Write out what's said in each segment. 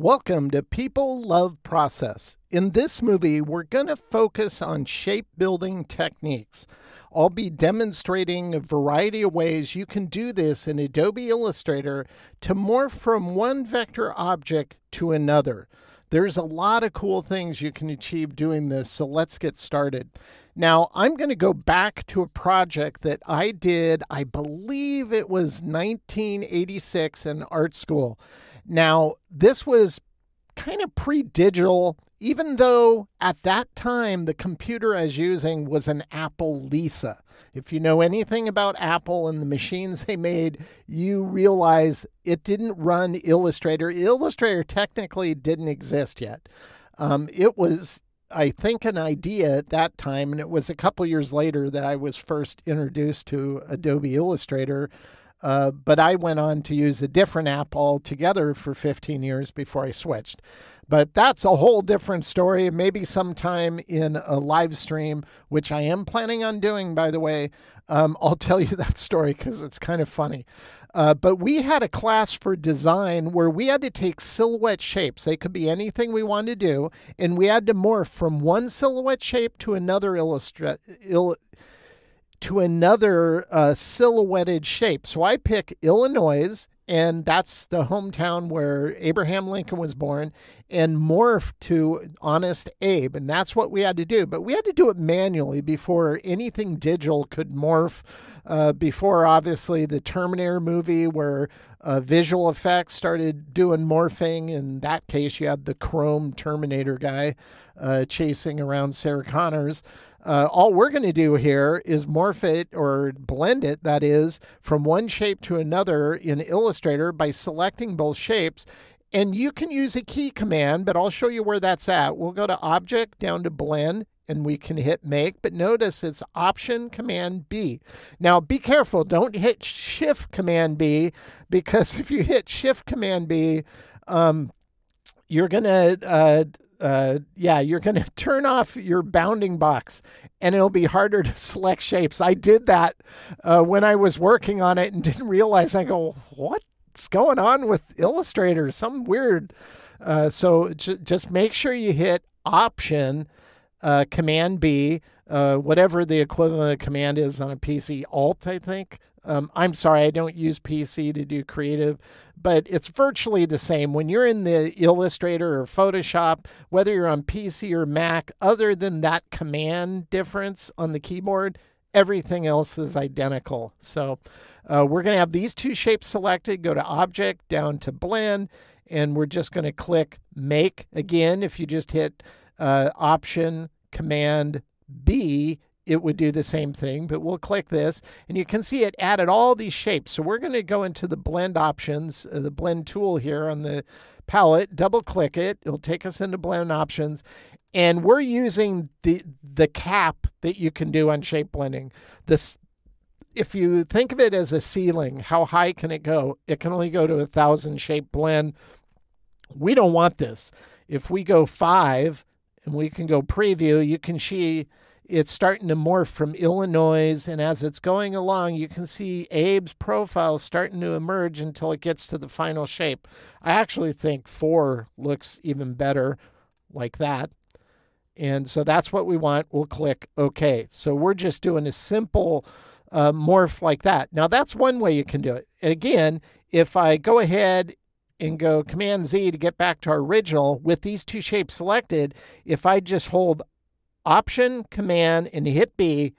Welcome to People Love Process. In this movie, we're going to focus on shape building techniques. I'll be demonstrating a variety of ways you can do this in Adobe Illustrator to morph from one vector object to another. There's a lot of cool things you can achieve doing this, so let's get started. Now, I'm going to go back to a project that I did, I believe it was 1986 in art school. Now, this was kind of pre-digital, even though at that time the computer I was using was an Apple Lisa. If you know anything about Apple and the machines they made, you realize it didn't run Illustrator. Illustrator technically didn't exist yet. It was, I think, an idea at that time, and it was a couple years later that I was first introduced to Adobe Illustrator. But I went on to use a different app altogether for 15 years before I switched. But that's a whole different story. Maybe sometime in a live stream, which I am planning on doing, by the way, I'll tell you that story because it's kind of funny. But we had a class for design where we had to take silhouette shapes. They could be anything we wanted to do. And we had to morph from one silhouette shape to another silhouetted shape. So I pick Illinois, and that's the hometown where Abraham Lincoln was born, and morph to Honest Abe. And that's what we had to do. But we had to do it manually before anything digital could morph, before obviously the Terminator movie where visual effects started doing morphing. In that case, you had the chrome Terminator guy chasing around Sarah Connors. All we're going to do here is morph it, or blend it, that is, from one shape to another in Illustrator by selecting both shapes. And you can use a key command, but I'll show you where that's at. We'll go to Object, down to Blend, and we can hit Make. But notice it's Option Command B. Now, be careful. Don't hit Shift Command B, because if you hit Shift Command B, you're going to... you're going to turn off your bounding box and it'll be harder to select shapes. I did that when I was working on it and didn't realize. I go, what's going on with Illustrator? Something weird. So just make sure you hit Option Command B, whatever the equivalent of command is on a PC, Alt, I think. I'm sorry, I don't use PC to do creative, but it's virtually the same. When you're in the Illustrator or Photoshop, whether you're on PC or Mac, other than that command difference on the keyboard, everything else is identical. So we're going to have these two shapes selected, go to Object, down to Blend, and we're just going to click Make. Again, if you just hit Option Command B, it would do the same thing, but we'll click this and you can see it added all these shapes. So we're going to go into the blend options, the blend tool here on the palette, double click it. It'll take us into blend options. And we're using the cap that you can do on shape blending. If you think of it as a ceiling, how high can it go? It can only go to 1,000 shape blend. We don't want this. If we go 5 and we can go preview, you can see it's starting to morph from Illinois, and as it's going along, you can see Abe's profile starting to emerge until it gets to the final shape. I actually think 4 looks even better like that. And so that's what we want. We'll click OK. So we're just doing a simple morph like that. Now, that's one way you can do it. And again, if I go ahead and go Command Z to get back to our original with these two shapes selected, if I just hold Option, Command, and hit B,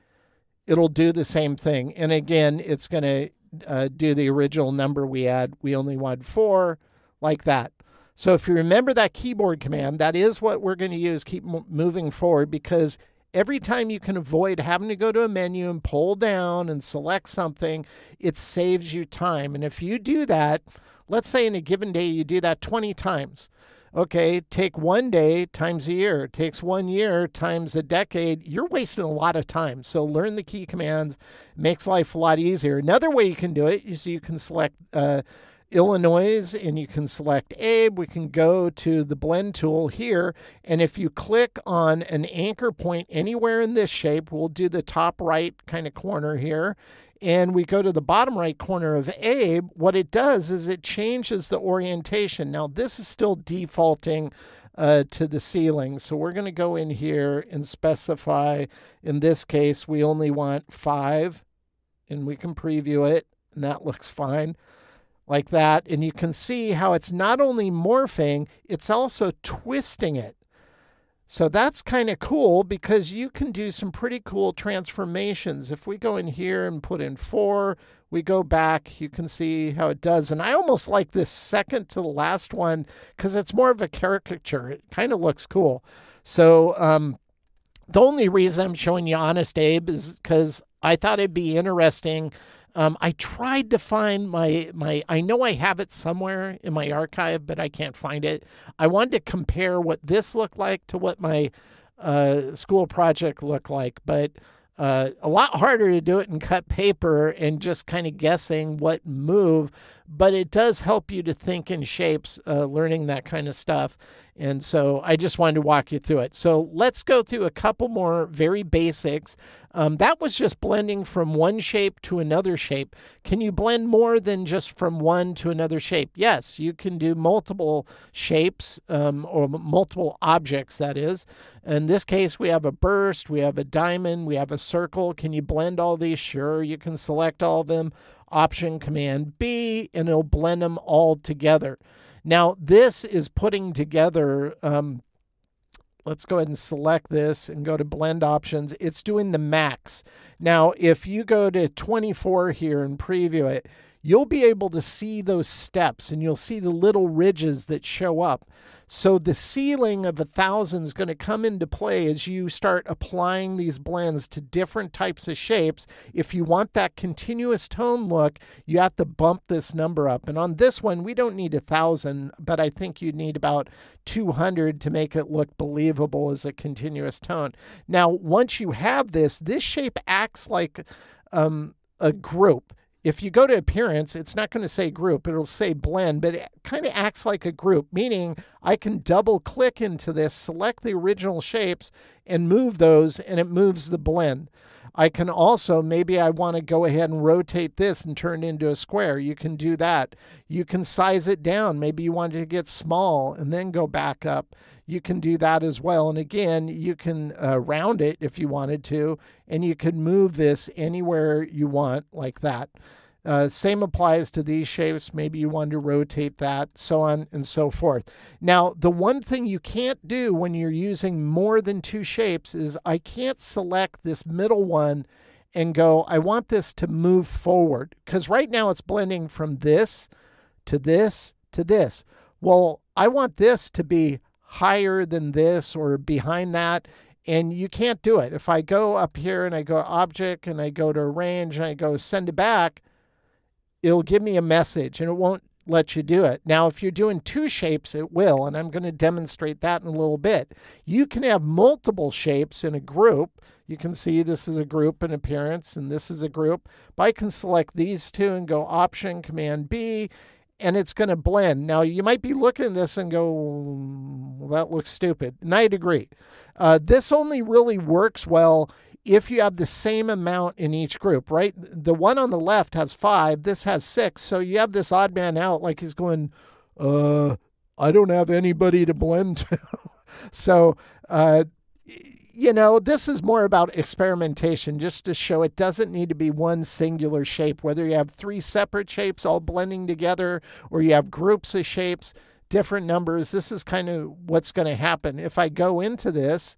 it'll do the same thing. And again, it's going to do the original number we had. We only want 4, like that. So if you remember that keyboard command, that is what we're going to use. Keep moving forward, because every time you can avoid having to go to a menu and pull down and select something, it saves you time. And if you do that, let's say in a given day you do that 20 times. Okay, take 1 day times a year. It takes 1 year times a decade. You're wasting a lot of time. So learn the key commands. Makes life a lot easier. Another way you can do it is you can select Illinois and you can select Abe. We can go to the blend tool here. And if you click on an anchor point anywhere in this shape, we'll do the top right kind of corner here. And we go to the bottom right corner of Abe, what it does is it changes the orientation. Now, this is still defaulting to the ceiling. So we're going to go in here and specify, in this case, we only want 5. And we can preview it, and that looks fine like that. And you can see how it's not only morphing, it's also twisting it. So that's kind of cool because you can do some pretty cool transformations. If we go in here and put in 4, we go back, you can see how it does. And I almost like this second to the last one because it's more of a caricature. It kind of looks cool. So the only reason I'm showing you Honest Abe is because I thought it'd be interesting. I tried to find I know I have it somewhere in my archive, but I can't find it. I wanted to compare what this looked like to what my school project looked like, but a lot harder to do it in cut paper and just kind of guessing what move, but it does help you to think in shapes, learning that kind of stuff. And so I just wanted to walk you through it. So let's go through a couple more very basics. That was just blending from one shape to another shape. Can you blend more than just from one to another shape? Yes, you can do multiple shapes or multiple objects, that is. In this case, we have a burst, we have a diamond, we have a circle. Can you blend all these? Sure, you can select all of them. Option Command B, and it'll blend them all together. Now, this is putting together, let's go ahead and select this and go to Blend Options. It's doing the max. Now, if you go to 24 here and preview it, you'll be able to see those steps and you'll see the little ridges that show up. So the ceiling of 1,000 is going to come into play as you start applying these blends to different types of shapes. If you want that continuous tone look, you have to bump this number up. And on this one, we don't need 1,000, but I think you need about 200 to make it look believable as a continuous tone. Now, once you have this, this shape acts like a group. If you go to Appearance, it's not going to say Group. It'll say Blend, but it kind of acts like a group, meaning I can double-click into this, select the original shapes, and move those, and it moves the blend. I can also, maybe I want to go ahead and rotate this and turn it into a square. You can do that. You can size it down. Maybe you want it to get small and then go back up. You can do that as well. And again, you can round it if you wanted to, and you can move this anywhere you want like that. Same applies to these shapes. Maybe you want to rotate that, so on and so forth. Now, the one thing you can't do when you're using more than 2 shapes is I can't select this middle one and go, I want this to move forward. Because right now it's blending from this to this to this. Well, I want this to be higher than this or behind that. And you can't do it. If I go up here and I go to Object and I go to Arrange and I go Send it back, it'll give me a message and it won't let you do it. Now, if you're doing 2 shapes, it will, and I'm going to demonstrate that in a little bit. You can have multiple shapes in a group. You can see this is a group in Appearance, and this is a group. But I can select these 2 and go Option, Command B, and it's going to blend. Now, you might be looking at this and go, well, that looks stupid. And I'd agree. This only really works well if you have the same amount in each group, right? The one on the left has 5, this has 6, so you have this odd man out like he's going, I don't have anybody to blend to. So, you know, this is more about experimentation, just to show it doesn't need to be one singular shape, whether you have 3 separate shapes all blending together or you have groups of shapes, different numbers. This is kind of what's going to happen. If I go into this,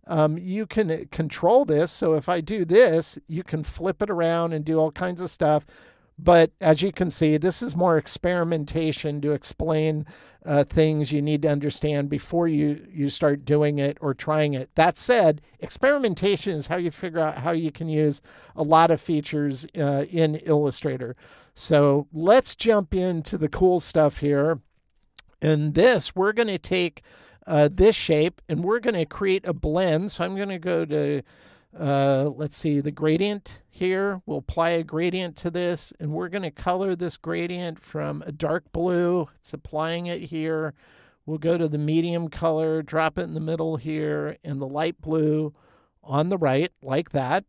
you can control this. So if I do this, you can flip it around and do all kinds of stuff. But as you can see, this is more experimentation to explain things you need to understand before you start doing it or trying it. That said, experimentation is how you figure out how you can use a lot of features in Illustrator. So let's jump into the cool stuff here. In this, we're going to take this shape and we're going to create a blend. So I'm going to go to let's see, the gradient here. We'll apply a gradient to this, and we're going to color this gradient from a dark blue. It's applying it here. We'll go to the medium color, drop it in the middle here, and the light blue on the right, like that.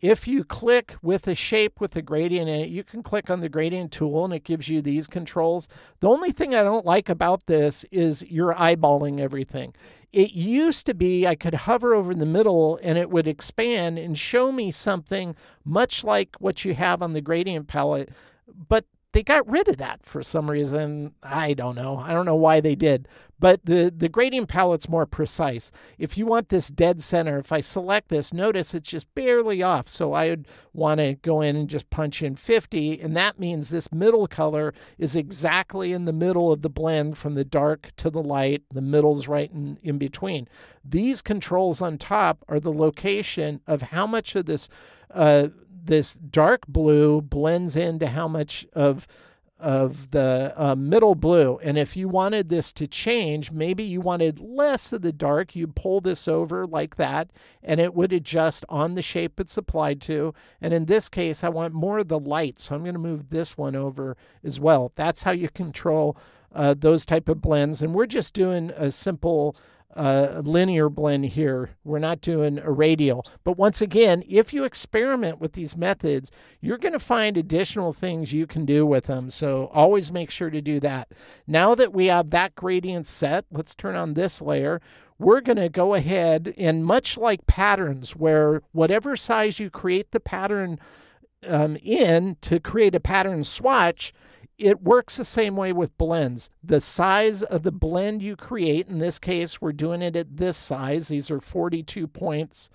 If you click with a shape with a gradient in it, you can click on the gradient tool and it gives you these controls. The only thing I don't like about this is you're eyeballing everything. It used to be I could hover over the middle and it would expand and show me something much like what you have on the gradient palette, but they got rid of that for some reason. I don't know. I don't know why they did. But the gradient palette's more precise. If you want this dead center, if I select this, notice it's just barely off. So I would want to go in and just punch in 50. And that means this middle color is exactly in the middle of the blend from the dark to the light. The middle's right in between. These controls on top are the location of how much of this this dark blue blends into how much of the middle blue. And if you wanted this to change, maybe you wanted less of the dark, you pull this over like that, and it would adjust on the shape it's applied to. And in this case, I want more of the light, so I'm going to move this one over as well. That's how you control those type of blends. And we're just doing a simple linear blend here. We're not doing a radial. But once again, if you experiment with these methods, you're going to find additional things you can do with them. So always make sure to do that. Now that we have that gradient set, let's turn on this layer. We're going to go ahead and, much like patterns, where whatever size you create the pattern in to create a pattern swatch, it works the same way with blends. The size of the blend you create, in this case, we're doing it at this size. These are 42 points,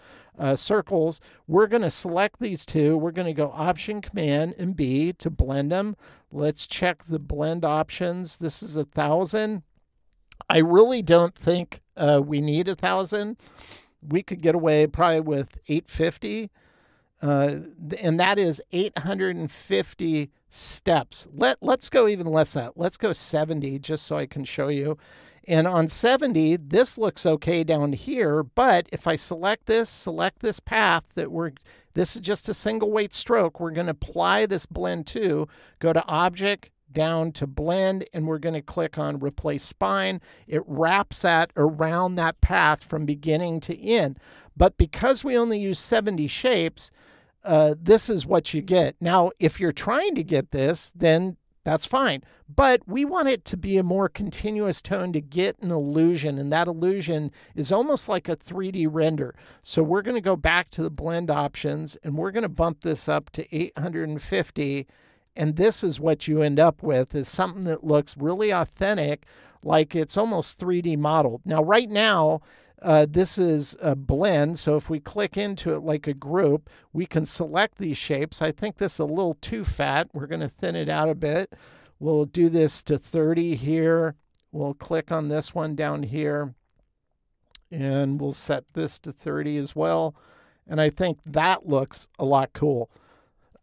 circles. We're going to select these two. We're going to go Option, Command, and B to blend them. Let's check the blend options. This is 1,000. I really don't think we need 1,000. We could get away probably with 850. And that is 850 steps. Let's go even less than that. Let's go 70 just so I can show you. And on 70, this looks okay down here, but if I select this path this is just a single weight stroke, we're going to apply this blend to, go to Object, down to Blend, and we're going to click on Replace Spine. It wraps that around that path from beginning to end. But because we only use 70 shapes, this is what you get. Now, if you're trying to get this, then that's fine. But we want it to be a more continuous tone to get an illusion, and that illusion is almost like a 3D render. So we're going to go back to the blend options, and we're going to bump this up to 850. And this is what you end up with, is something that looks really authentic, like it's almost 3D modeled. Now, right now, this is a blend, so if we click into it like a group, we can select these shapes. I think this is a little too fat. We're going to thin it out a bit. We'll do this to 30 here. We'll click on this one down here, and we'll set this to 30 as well. And I think that looks a lot cool.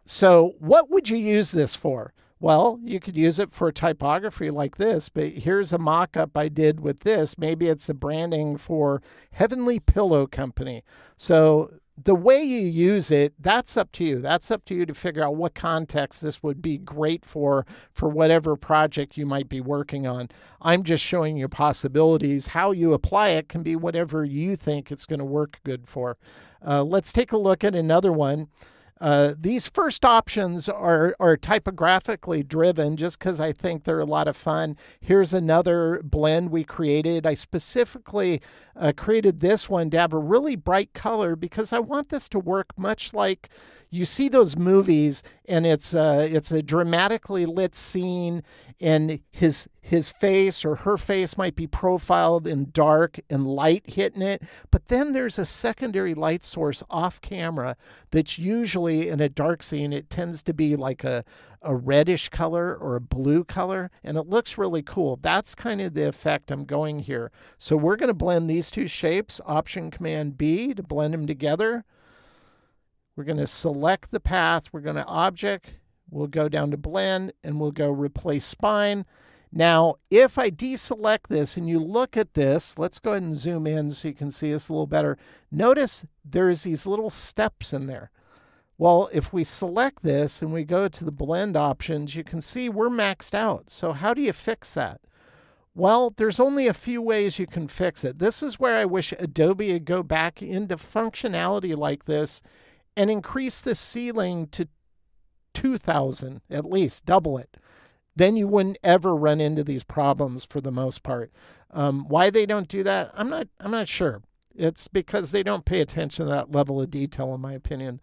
So what would you use this for? Well, you could use it for typography like this, but here's a mock-up I did with this. Maybe it's a branding for Heavenly Pillow Company. So the way you use it, that's up to you. That's up to you to figure out what context this would be great for whatever project you might be working on. I'm just showing you possibilities. How you apply it can be whatever you think it's going to work good for. Let's take a look at another one. These first options are typographically driven just because I think they're a lot of fun. Here's another blend we created. I specifically created this one to have a really bright color because I want this to work much like you see those movies, and it's a dramatically lit scene, and his face or her face might be profiled in dark and light hitting it, but then there's a secondary light source off camera that's usually in a dark scene. It tends to be like a reddish color or a blue color, and it looks really cool. That's kind of the effect I'm going here. So we're going to blend these two shapes, Option Command B to blend them together. We're going to select the path. We're going to Object. We'll go down to Blend, and we'll go Replace Spine. Now, if I deselect this and you look at this, let's go ahead and zoom in so you can see this a little better. Notice there's these little steps in there. Well, if we select this and we go to the blend options, you can see we're maxed out. So how do you fix that? Well, there's only a few ways you can fix it. This is where I wish Adobe would go back into functionality like this and increase the ceiling to 2,000, at least, double it. Then you wouldn't ever run into these problems for the most part. Why they don't do that, I'm not sure. It's because they don't pay attention to that level of detail, in my opinion.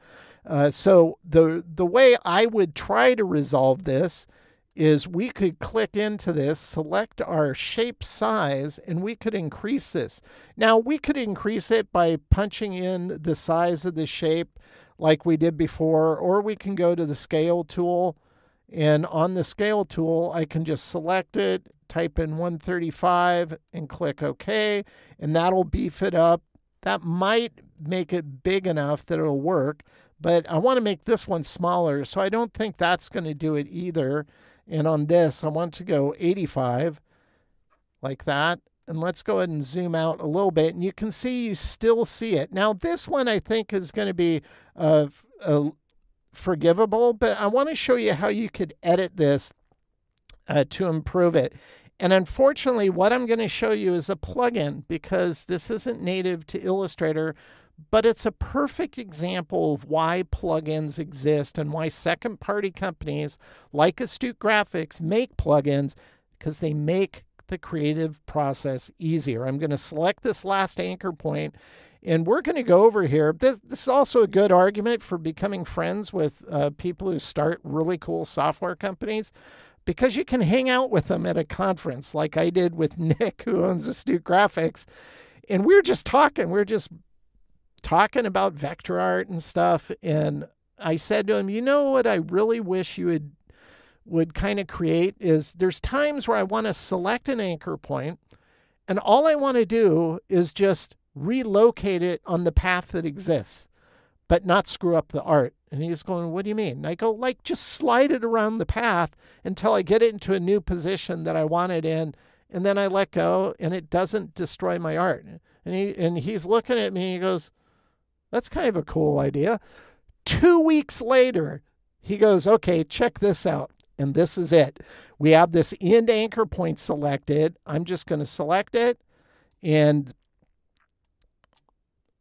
So the way I would try to resolve this is we could click into this, select our shape size, and we could increase this. Now, we could increase it by punching in the size of the shape like we did before, or we can go to the scale tool. And on the scale tool, I can just select it, type in 135 and click OK, and that'll beef it up. That might make it big enough that it'll work, but I want to make this one smaller, so I don't think that's going to do it either. And on this, I want to go 85, like that. And let's go ahead and zoom out a little bit, and you can see you still see it. Now, this one I think is going to be forgivable, but I want to show you how you could edit this to improve it. And unfortunately, what I'm going to show you is a plugin, because this isn't native to Illustrator, but it's a perfect example of why plugins exist and why second-party companies like Astute Graphics make plugins, because they make the creative process easier. I'm going to select this last anchor point, and we're going to go over here. This is also a good argument for becoming friends with people who start really cool software companies, because you can hang out with them at a conference like I did with Nick, who owns Astute Graphics. And we were just talking. We were just talking about vector art and stuff. And I said to him, you know what I really wish you would kind of create is, there's times where I want to select an anchor point, and all I want to do is just relocate it on the path that exists, but not screw up the art. And he's going, what do you mean? And I go, like, just slide it around the path until I get it into a new position that I want it in, and then I let go, and it doesn't destroy my art. And he's looking at me, and he goes, that's kind of a cool idea. 2 weeks later, he goes, okay, check this out. And this is it. We have this end anchor point selected. I'm just going to select it. And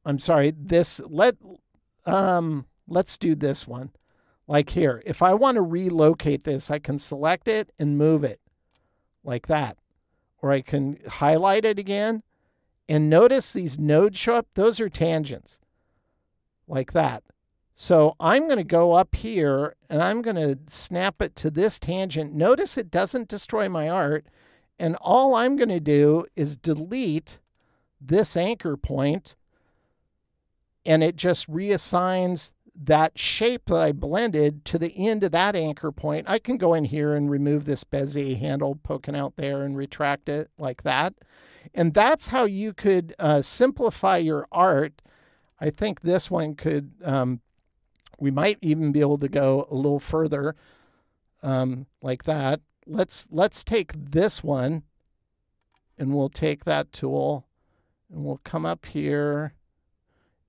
I'm sorry, let's do this one. Like here, if I want to relocate this, I can select it and move it like that. Or I can highlight it again. And notice these nodes show up. Those are tangents like that. So I'm going to go up here and I'm going to snap it to this tangent. Notice it doesn't destroy my art. And all I'm going to do is delete this anchor point, and it just reassigns that shape that I blended to the end of that anchor point. I can go in here and remove this Bezier handle poking out there and retract it like that. And that's how you could simplify your art. I think this one could, we might even be able to go a little further like that. Let's take this one, and we'll take that tool, and we'll come up here.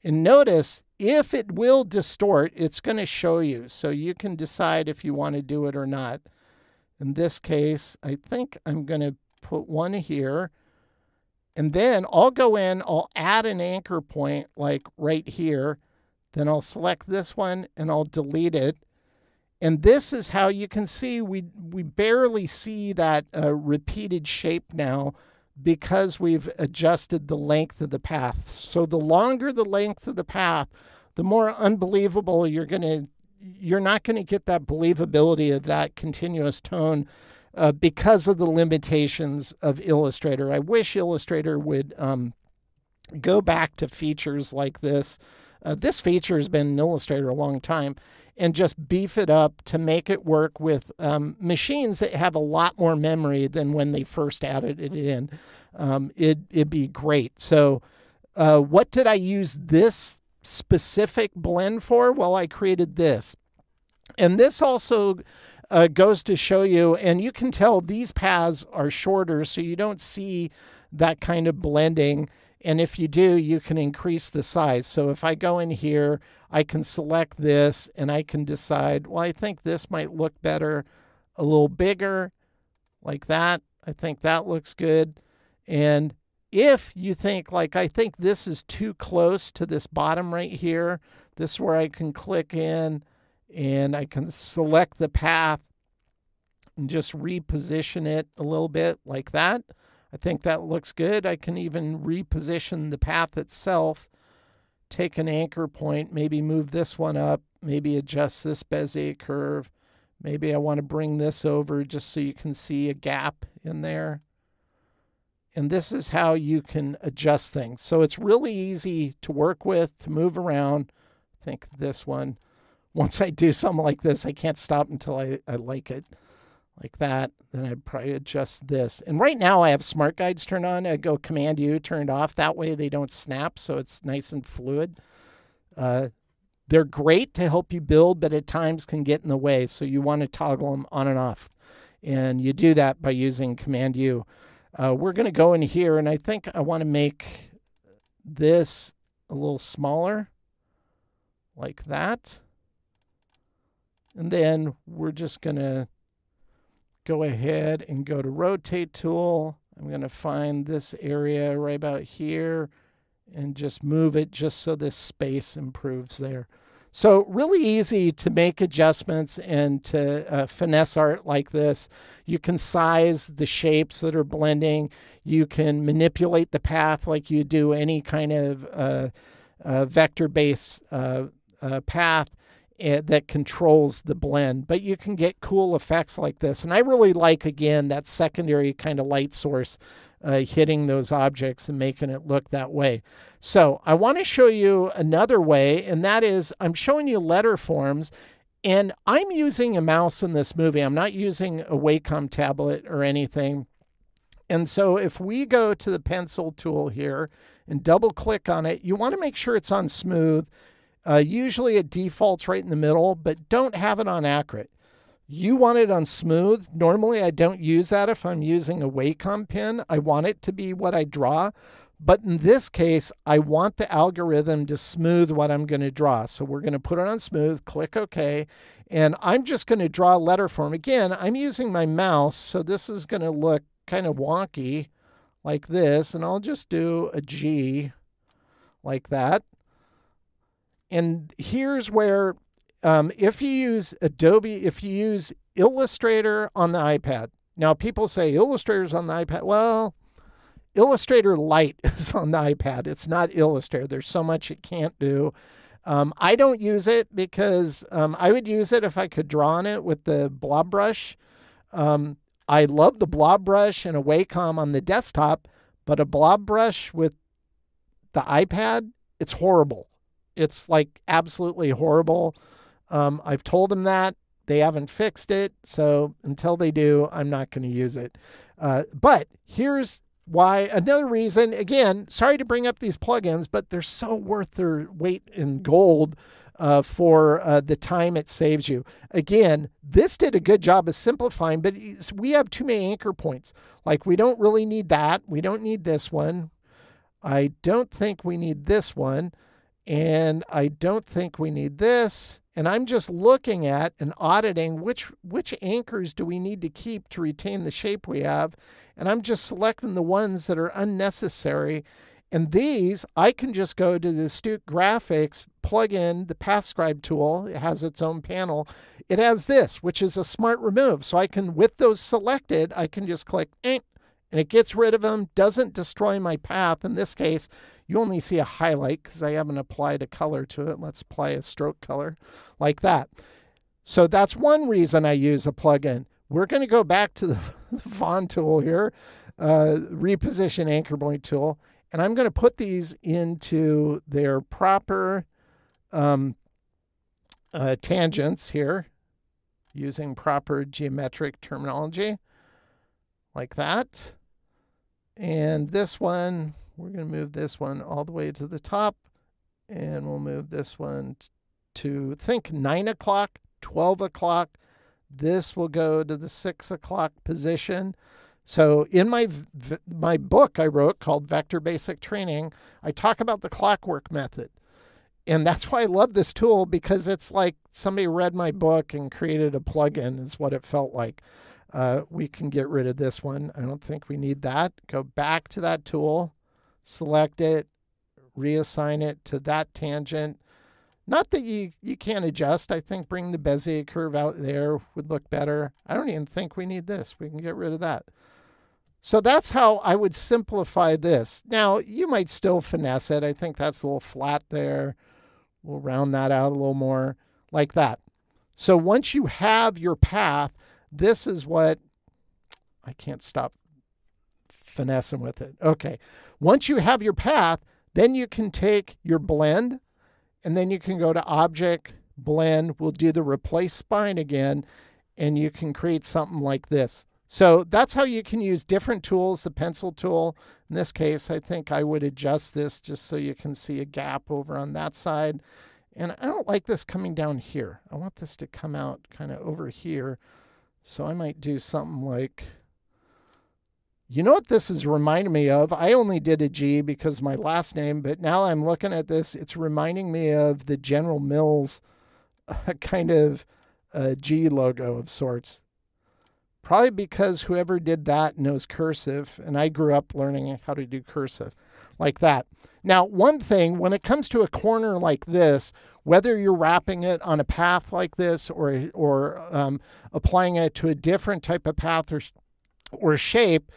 And notice, if it will distort, it's going to show you. So you can decide if you want to do it or not. In this case, I think I'm going to put one here. And then I'll go in, I'll add an anchor point like right here. Then I'll select this one and I'll delete it. And this is how you can see we barely see that repeated shape now, because we've adjusted the length of the path. So the longer the length of the path, the more unbelievable you're not going to get that believability of that continuous tone because of the limitations of Illustrator. I wish Illustrator would go back to features like this. This feature has been in Illustrator a long time, and just beef it up to make it work with machines that have a lot more memory than when they first added it in. It'd be great. So what did I use this specific blend for? Well, I created this. And this also goes to show you, and you can tell these paths are shorter, so you don't see that kind of blending. And if you do, you can increase the size. So if I go in here, I can select this and I can decide, well, I think this might look better a little bigger, like that. I think that looks good. And if you think, like, I think this is too close to this bottom right here, this is where I can click in and I can select the path and just reposition it a little bit like that. I think that looks good. I can even reposition the path itself, take an anchor point, maybe move this one up, maybe adjust this Bezier curve. Maybe I want to bring this over just so you can see a gap in there. And this is how you can adjust things. So it's really easy to work with, to move around. I think this one, once I do something like this, I can't stop until I like it. Like that, then I'd probably adjust this. And right now I have smart guides turned on. I go Command U, turned off. That way they don't snap, so it's nice and fluid. They're great to help you build, but at times can get in the way. So you want to toggle them on and off. And you do that by using Command U. We're going to go in here, and I think I want to make this a little smaller, like that. And then we're just going to go ahead and go to Rotate Tool. I'm going to find this area right about here and just move it just so this space improves there. So really easy to make adjustments and to finesse art like this. You can size the shapes that are blending. You can manipulate the path like you do any kind of vector-based path that controls the blend, but you can get cool effects like this. And I really like, again, that secondary kind of light source hitting those objects and making it look that way. So I want to show you another way, and that is I'm showing you letter forms, and I'm using a mouse in this movie. I'm not using a Wacom tablet or anything. And so if we go to the pencil tool here and double click on it, you want to make sure it's on smooth. Usually it defaults right in the middle, but don't have it on accurate. You want it on smooth. Normally I don't use that if I'm using a Wacom pen. I want it to be what I draw. But in this case, I want the algorithm to smooth what I'm going to draw. So we're going to put it on smooth, click OK, and I'm just going to draw a letter form. Again, I'm using my mouse, so this is going to look kind of wonky like this, and I'll just do a G like that. And here's where, if you use Adobe, if you use Illustrator on the iPad. Now, people say Illustrator's on the iPad. Well, Illustrator Lite is on the iPad. It's not Illustrator. There's so much it can't do. I don't use it because I would use it if I could draw on it with the blob brush. I love the blob brush and a Wacom on the desktop, but a blob brush with the iPad, it's horrible. It's like absolutely horrible. I've told them that. They haven't fixed it. So until they do, I'm not going to use it. But here's why. Another reason, again, sorry to bring up these plugins, but they're so worth their weight in gold for the time it saves you. Again, this did a good job of simplifying, but we have too many anchor points. Like we don't really need that. We don't need this one. I don't think we need this one. And I don't think we need this. And I'm just looking at and auditing which anchors do we need to keep to retain the shape we have. And I'm just selecting the ones that are unnecessary. And these, I can just go to the Astute Graphics, plug in the Path Scribe tool. It has its own panel. It has this, which is a smart remove. So I can, with those selected, I can just click, and it gets rid of them, doesn't destroy my path. In this case, you only see a highlight because I haven't applied a color to it. Let's apply a stroke color like that. So that's one reason I use a plugin. We're going to go back to the Font tool here, reposition anchor point tool, and I'm going to put these into their proper tangents here using proper geometric terminology like that. And this one, we're going to move this one all the way to the top, and we'll move this one to, think 9 o'clock, 12 o'clock. This will go to the 6 o'clock position. So in my book I wrote called Vector Basic Training, I talk about the clockwork method. And that's why I love this tool, because it's like somebody read my book and created a plugin is what it felt like. We can get rid of this one. I don't think we need that. Go back to that tool, select it, reassign it to that tangent. Not that you can't adjust. I think bring the Bezier curve out there would look better. I don't even think we need this. We can get rid of that. So that's how I would simplify this. Now, you might still finesse it. I think that's a little flat there. We'll round that out a little more, like that. So once you have your path, this is what, I can't stop finessing with it. Okay, once you have your path, then you can take your blend, and then you can go to Object, Blend. We'll do the Replace Spine again, and you can create something like this. So that's how you can use different tools, the pencil tool. In this case, I think I would adjust this just so you can see a gap over on that side. And I don't like this coming down here. I want this to come out kind of over here. So I might do something like, you know what this is reminding me of? I only did a G because of my last name, but now I'm looking at this, it's reminding me of the General Mills kind of G logo of sorts. Probably because whoever did that knows cursive, and I grew up learning how to do cursive like that. Now, one thing, when it comes to a corner like this, whether you're wrapping it on a path like this or applying it to a different type of path or shape,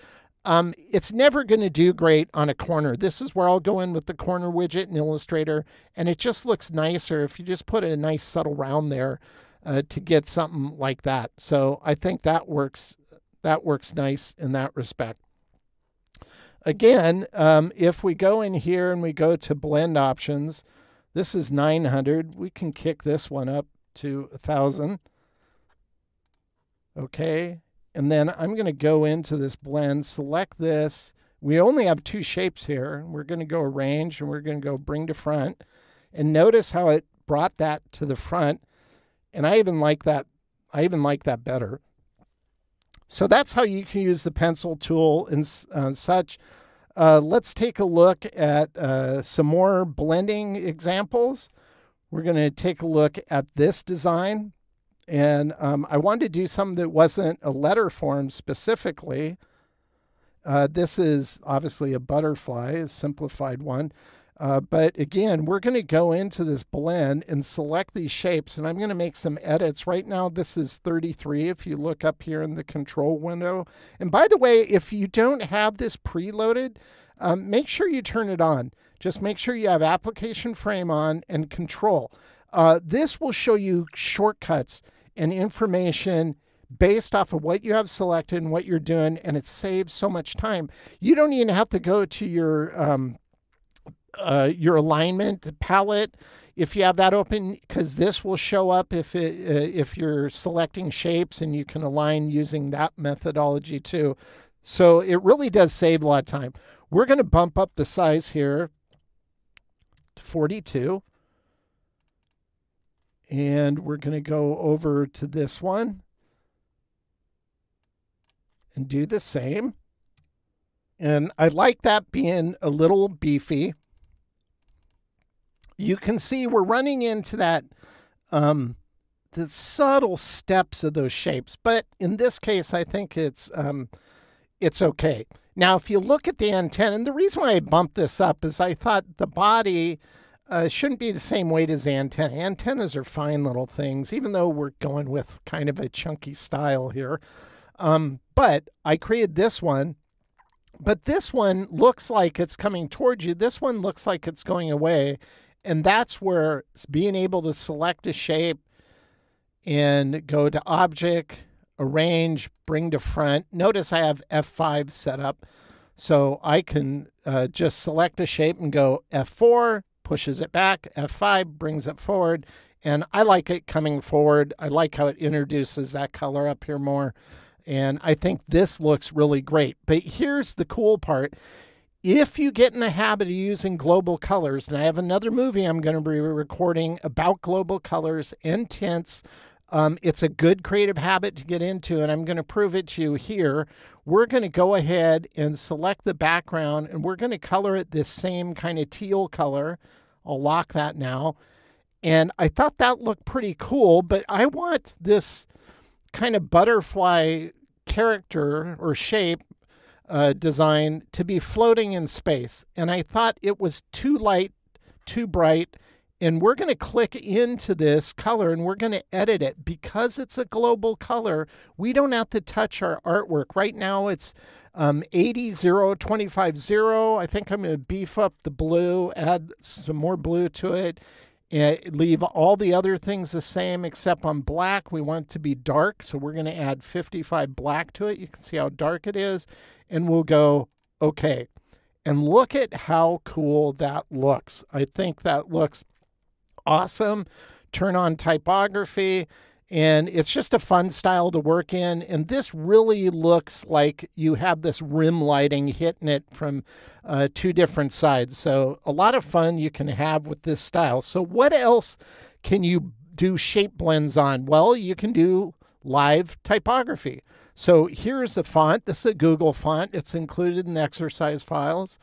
it's never going to do great on a corner. This is where I'll go in with the corner widget in Illustrator, and it just looks nicer if you just put a nice subtle round there to get something like that. So I think that works nice in that respect. Again, if we go in here and we go to blend options, this is 900. We can kick this one up to 1,000. Okay. And then I'm going to go into this blend, select this. We only have two shapes here. We're going to go arrange, and we're going to go bring to front. And notice how it brought that to the front. And I even like that. I even like that better. So that's how you can use the pencil tool and such. Let's take a look at some more blending examples. We're going to take a look at this design. And I wanted to do something that wasn't a letter form specifically. This is obviously a butterfly, a simplified one. But again, we're going to go into this blend and select these shapes, and I'm going to make some edits. Right now, this is 33 if you look up here in the control window. And by the way, if you don't have this preloaded, make sure you turn it on. Just make sure you have application frame on and control. This will show you shortcuts and information based off of what you have selected and what you're doing, and it saves so much time. You don't even have to go to your alignment palette if you have that open, because this will show up if you're selecting shapes, and you can align using that methodology too. So it really does save a lot of time. We're going to bump up the size here to 42. And we're going to go over to this one and do the same. And I like that being a little beefy. You can see we're running into that, the subtle steps of those shapes. But in this case, I think it's okay. Now, if you look at the antenna, and the reason why I bumped this up is I thought the body shouldn't be the same weight as the antenna. Antennas are fine little things, even though we're going with kind of a chunky style here. But I created this one, but this one looks like it's coming towards you. This one looks like it's going away. And that's where being able to select a shape and go to Object, Arrange, Bring to Front. Notice I have F5 set up. So I can just select a shape and go F4, pushes it back, F5 brings it forward, and I like it coming forward. I like how it introduces that color up here more, and I think this looks really great. But here's the cool part. If you get in the habit of using global colors, and I have another movie I'm going to be recording about global colors and tints, It's a good creative habit to get into, and I'm going to prove it to you here. We're going to go ahead and select the background, and we're going to color it this same kind of teal color. I'll lock that now. And I thought that looked pretty cool, but I want this kind of butterfly character or shape design to be floating in space. And I thought it was too light, too bright. And we're going to click into this color and we're going to edit it. Because it's a global color, we don't have to touch our artwork. Right now it's 80, 0, 25, 0. I think I'm going to beef up the blue, add some more blue to it, and leave all the other things the same except on black. We want it to be dark, so we're going to add 55 black to it. You can see how dark it is, and we'll go okay. And look at how cool that looks. I think that looks awesome. Turn on typography, and it's just a fun style to work in. And this really looks like you have this rim lighting hitting it from two different sides. So a lot of fun you can have with this style. So what else can you do shape blends on? Well, you can do live typography. So here's a font. This is a Google font. It's included in the exercise files.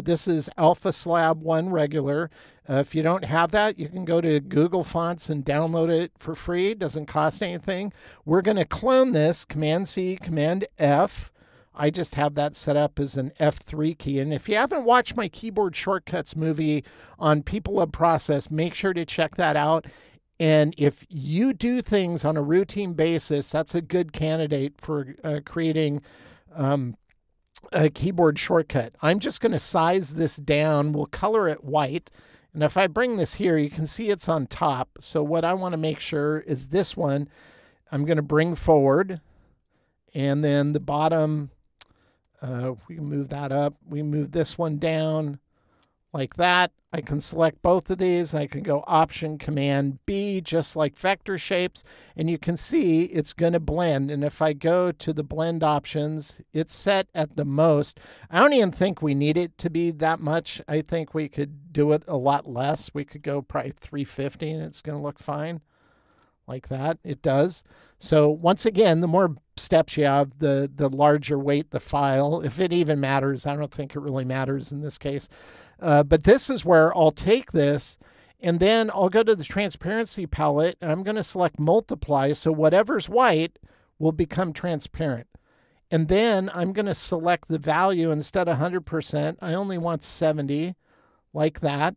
This is Alpha Slab 1 regular. If you don't have that, you can go to Google Fonts and download it for free. It doesn't cost anything. We're going to clone this, Command-C, Command-F. I just have that set up as an F3 key. And if you haven't watched my keyboard shortcuts movie on People of Process, make sure to check that out. And if you do things on a routine basis, that's a good candidate for creating a keyboard shortcut. I'm just going to size this down. We'll color it white. And if I bring this here, you can see it's on top. So what I want to make sure is this one, I'm going to bring forward. And then the bottom, we can move that up. We move this one down like that. I can select both of these. I can go Option Command B, just like vector shapes, and you can see it's going to blend. And if I go to the blend options, it's set at the most. I don't even think we need it to be that much. I think we could do it a lot less. We could go probably 350 and it's going to look fine. Like that, it does. So once again, the more steps you have, the larger weight the file, if it even matters. I don't think it really matters in this case. But this is where I'll take this, and then I'll go to the transparency palette, and I'm going to select multiply, so whatever's white will become transparent. And then I'm going to select the value. Instead of 100%, I only want 70, like that.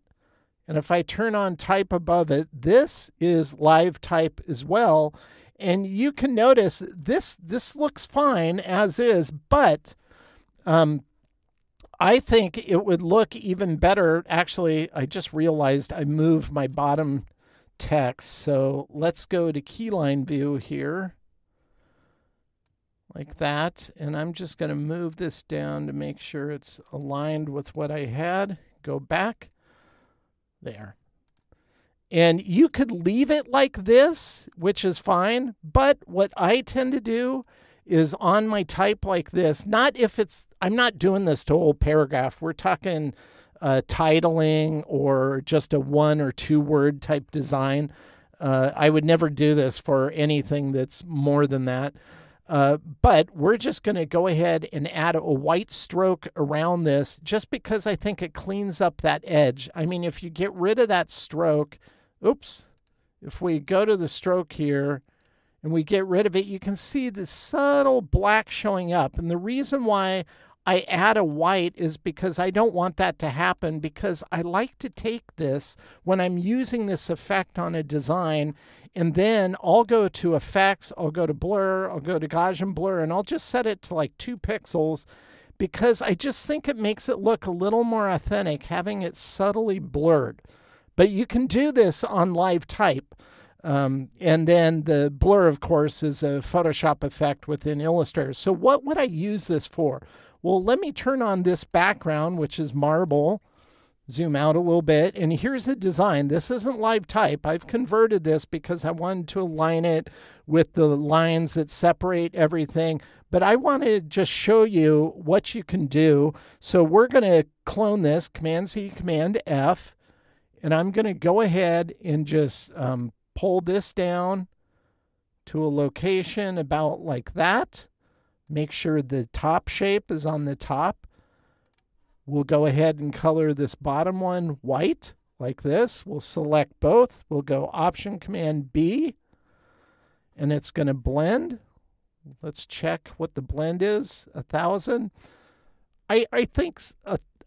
And if I turn on type above it, this is live type as well. And you can notice this looks fine as is, but I think it would look even better. Actually, I just realized I moved my bottom text. So let's go to keyline view here, like that. And I'm just going to move this down to make sure it's aligned with what I had. Go back. There. And you could leave it like this, which is fine. But what I tend to do is on my type like this, not if it's, I'm not doing this to a whole paragraph. We're talking titling or just a 1 or 2 word type design. I would never do this for anything that's more than that. But we're just going to go ahead and add a white stroke around this just because I think it cleans up that edge. I mean, if you get rid of that stroke, oops, if we go to the stroke here and we get rid of it, you can see the subtle black showing up. And the reason why I add a white is because I don't want that to happen, because I like to take this when I'm using this effect on a design, and then I'll go to effects, I'll go to blur, I'll go to Gaussian blur, and I'll just set it to like 2 pixels because I just think it makes it look a little more authentic having it subtly blurred. But you can do this on live type. And then the blur, of course, is a Photoshop effect within Illustrator. So what would I use this for? Well, let me turn on this background, which is marble. Zoom out a little bit. And here's the design. This isn't live type. I've converted this because I wanted to align it with the lines that separate everything. But I want to just show you what you can do. So we're going to clone this, Command-C, Command-F. And I'm going to go ahead and just pull this down to a location about like that. Make sure the top shape is on the top. We'll go ahead and color this bottom one white like this. We'll select both. We'll go Option Command B, and it's going to blend. Let's check what the blend is. 1,000. I think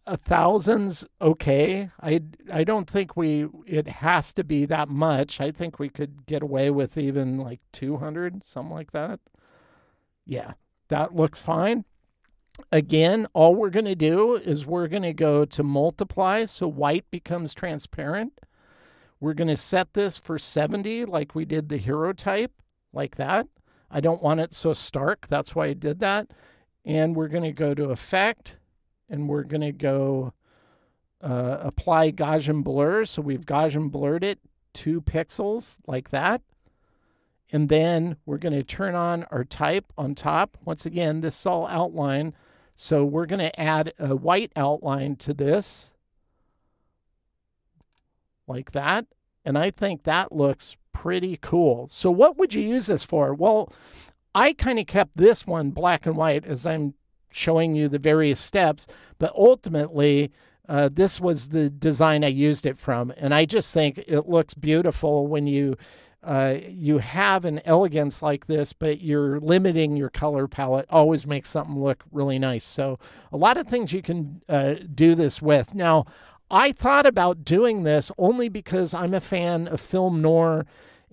1,000's okay. I don't think it has to be that much. I think we could get away with even like 200, something like that. Yeah, that looks fine. Again, all we're going to do is we're going to go to multiply so white becomes transparent. We're going to set this for 70 like we did the hero type, like that. I don't want it so stark. That's why I did that. And we're going to go to Effect, and we're going to go Apply Gaussian Blur. So we've Gaussian blurred it 2 pixels like that. And then we're going to turn on our type on top. Once again, this is all outline. So we're going to add a white outline to this like that. And I think that looks pretty cool. So what would you use this for? Well, I kind of kept this one black and white as I'm showing you the various steps, but ultimately this was the design I used it from. And I just think it looks beautiful when you have an elegance like this, but you're limiting your color palette. Always makes something look really nice. So a lot of things you can do this with. Now, I thought about doing this only because I'm a fan of film noir,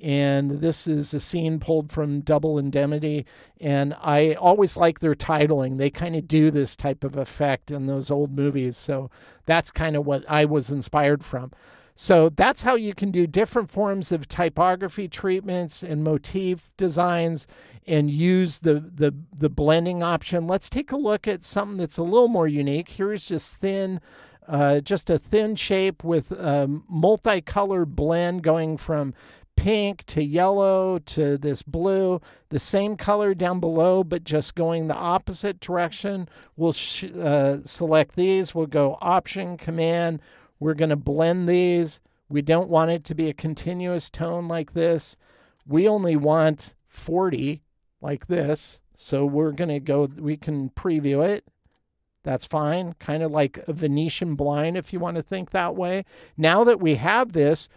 and this is a scene pulled from Double Indemnity, and I always like their titling. They kind of do this type of effect in those old movies, so that's kind of what I was inspired from. So that's how you can do different forms of typography treatments and motif designs and use the blending option. Let's take a look at something that's a little more unique. Here's just a thin shape with a multicolor blend going from pink to yellow to this blue, the same color down below, but just going the opposite direction. We'll select these. We'll go Option, Command. We're going to blend these. We don't want it to be a continuous tone like this. We only want 40 like this. So we're going to go, we can preview it. That's fine. Kind of like a Venetian blind if you want to think that way. Now that we have this,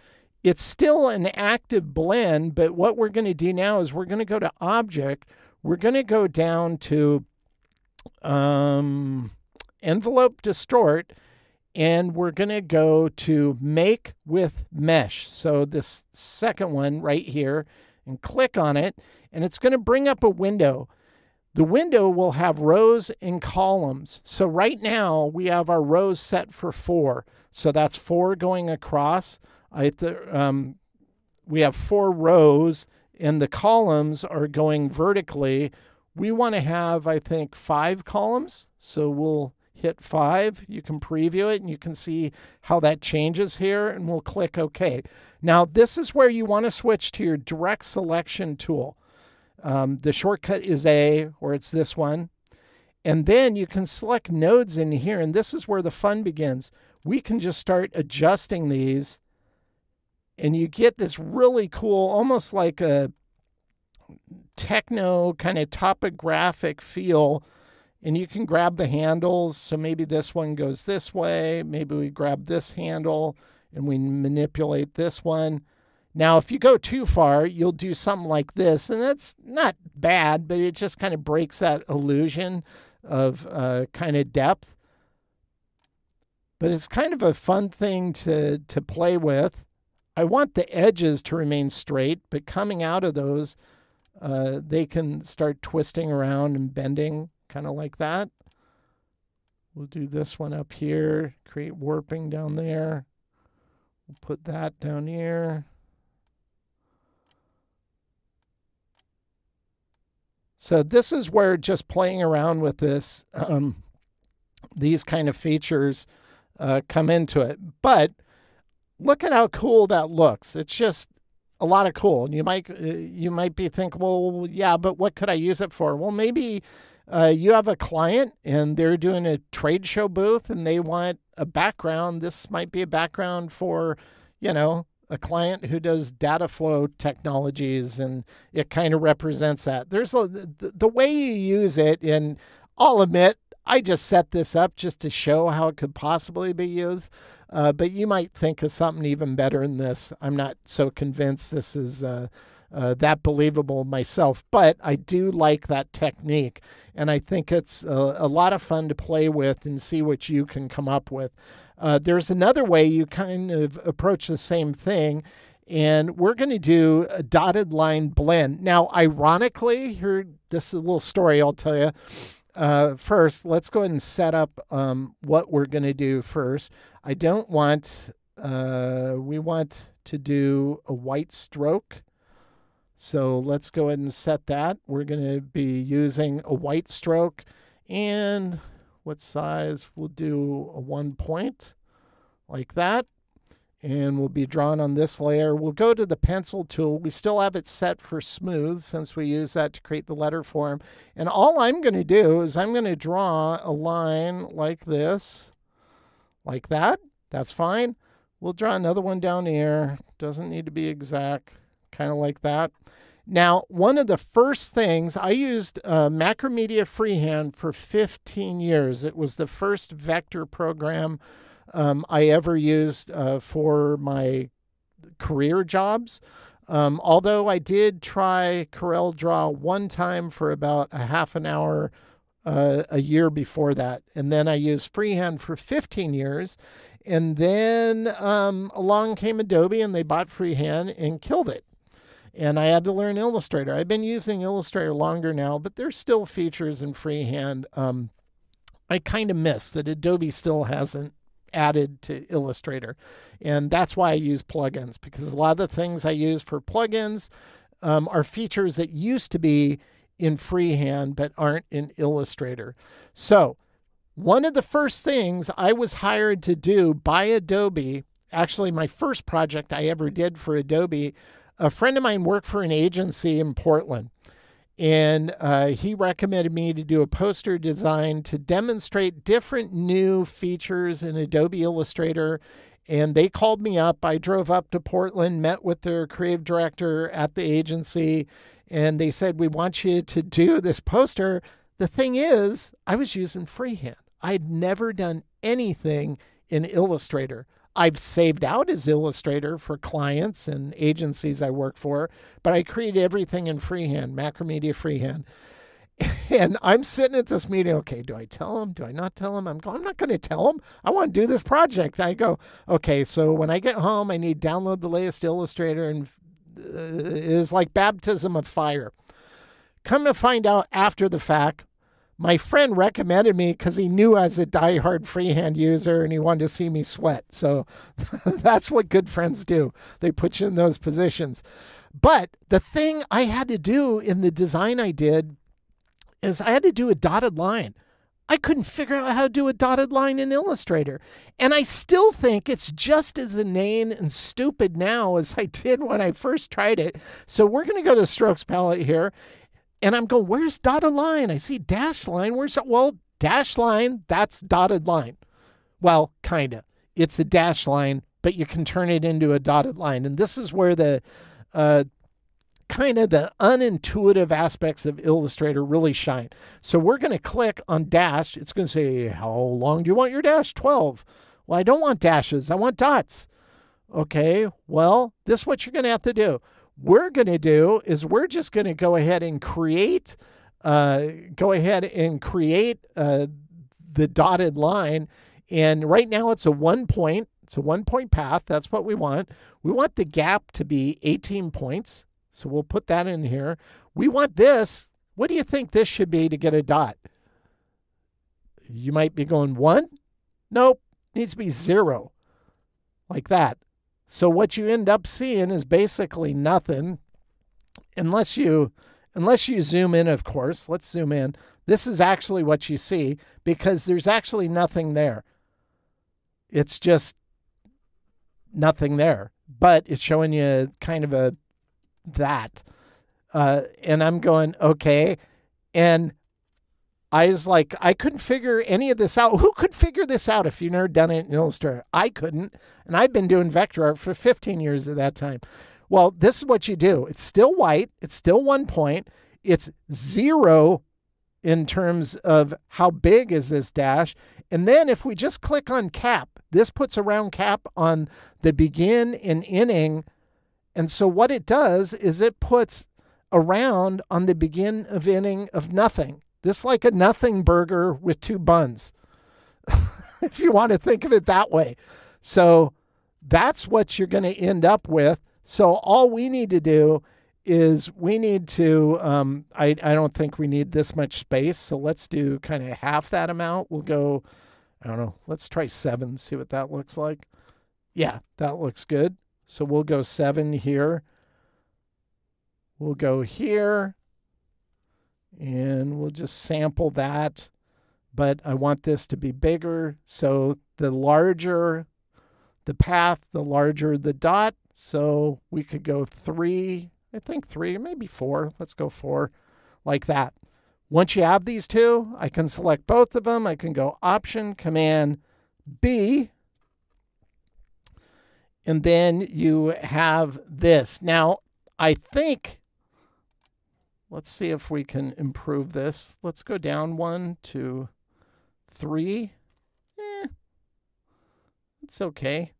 it's still an active blend, but what we're going to do now is we're going to go to Object. We're going to go down to Envelope Distort, and we're going to go to Make with Mesh. So this second one right here, and click on it, and it's going to bring up a window. The window will have rows and columns. So right now we have our rows set for 4. So that's 4 going across. We have 4 rows, and the columns are going vertically. We want to have, I think, 5 columns. So we'll hit 5. You can preview it, and you can see how that changes here, and we'll click OK. Now, this is where you want to switch to your direct selection tool. The shortcut is A, or it's this one. And then you can select nodes in here, and this is where the fun begins. We can just start adjusting these, and you get this really cool, almost like a techno kind of topographic feel. And you can grab the handles. So maybe this one goes this way. Maybe we grab this handle and we manipulate this one. Now, if you go too far, you'll do something like this. And that's not bad, but it just kind of breaks that illusion of kind of depth. But it's kind of a fun thing to play with. I want the edges to remain straight, but coming out of those, they can start twisting around and bending, kind of like that. We'll do this one up here, create warping down there. We'll put that down here. So this is where just playing around with this, these kind of features come into it. But look at how cool that looks. It's just a lot of cool. And you might be thinking, well, yeah, but what could I use it for? Well, maybe you have a client and they're doing a trade show booth and they want a background. This might be a background for, you know, a client who does data flow technologies, and it kind of represents that. There's the way you use it, and I'll admit, I just set this up just to show how it could possibly be used. But you might think of something even better than this. I'm not so convinced this is that believable myself, but I do like that technique. And I think it's a lot of fun to play with and see what you can come up with. There's another way you kind of approach the same thing, and we're going to do a dotted line blend. Now, ironically, here, this is a little story I'll tell you. First, let's go ahead and set up what we're going to do first. I don't want, we want to do a white stroke. So let's go ahead and set that. We're going to be using a white stroke, and what size? We'll do a 1 point like that. And we'll be drawn on this layer. We'll go to the pencil tool. We still have it set for smooth since we use that to create the letter form. And all I'm going to do is I'm going to draw a line like this, like that. That's fine. We'll draw another one down here. Doesn't need to be exact, kind of like that. Now, one of the first things, I used Macromedia Freehand for 15 years. It was the first vector program I ever used for my career jobs. Although I did try Corel Draw one time for about a half an hour a year before that. And then I used Freehand for 15 years. And then along came Adobe, and they bought Freehand and killed it. And I had to learn Illustrator. I've been using Illustrator longer now, but there's still features in Freehand I kind of miss that Adobe still hasn't added to Illustrator. And that's why I use plugins, because a lot of the things I use for plugins are features that used to be in Freehand but aren't in Illustrator. So one of the first things I was hired to do by Adobe, actually my first project I ever did for Adobe, a friend of mine worked for an agency in Portland. And he recommended me to do a poster design to demonstrate different new features in Adobe Illustrator. And they called me up. I drove up to Portland, met with their creative director at the agency, and they said, we want you to do this poster. The thing is, I was using Freehand. I'd never done anything in Illustrator. I've saved out as Illustrator for clients and agencies I work for, but I create everything in Freehand, Macromedia Freehand. And I'm sitting at this meeting, okay, do I tell them? Do I not tell them? I'm not going to tell them. I want to do this project. I go, okay, so when I get home, I need to download the latest Illustrator, and it is like baptism of fire. Come to find out after the fact, my friend recommended me because he knew I was a diehard Freehand user and he wanted to see me sweat. So that's what good friends do. They put you in those positions. But the thing I had to do in the design I did is I had to do a dotted line. I couldn't figure out how to do a dotted line in Illustrator. And I still think it's just as inane and stupid now as I did when I first tried it. So we're going to go to the strokes palette here. And I'm going, where's dotted line? I see dash line. Where's it? Well, dash line, that's dotted line. Well, kind of. It's a dash line, but you can turn it into a dotted line. And this is where the kind of the unintuitive aspects of Illustrator really shine. So we're going to click on dash. It's going to say, how long do you want your dash? 12. Well, I don't want dashes. I want dots. Okay, well, this is what you're going to have to do. We're going to do is we're just going to go ahead and create the dotted line. And right now it's a 1 point. It's a 1 point path. That's what we want. We want the gap to be 18 points. So we'll put that in here. We want this. What do you think this should be to get a dot? You might be going 1. Nope. It needs to be 0. Like that. So what you end up seeing is basically nothing unless you zoom in, of course. Let's zoom in. This is actually what you see because there's actually nothing there. It's just nothing there, but it's showing you kind of that. And I'm going, okay. And I was like, I couldn't figure any of this out. Who could figure this out if you've never done it in Illustrator? I couldn't. And I've been doing vector art for 15 years at that time. Well, this is what you do. It's still white. It's still 1 point. It's 0 in terms of how big is this dash. And then if we just click on cap, this puts a round cap on the begin and ending. And so what it does is it puts a round on the begin of ending of nothing. This is like a nothing burger with 2 buns, if you want to think of it that way. So that's what you're going to end up with. So all we need to do is we need to, I don't think we need this much space. So let's do kind of half that amount. We'll go, I don't know, let's try 7, see what that looks like. Yeah, that looks good. So we'll go 7 here. We'll go here. And we'll just sample that, but I want this to be bigger. So the larger the path, the larger the dot. So we could go 3, I think 3, maybe 4. Let's go 4, like that. Once you have these two, I can select both of them. I can go Option, Command, B, and then you have this. Now, I think, let's see if we can improve this. Let's go down 1, 2, 3. It's okay.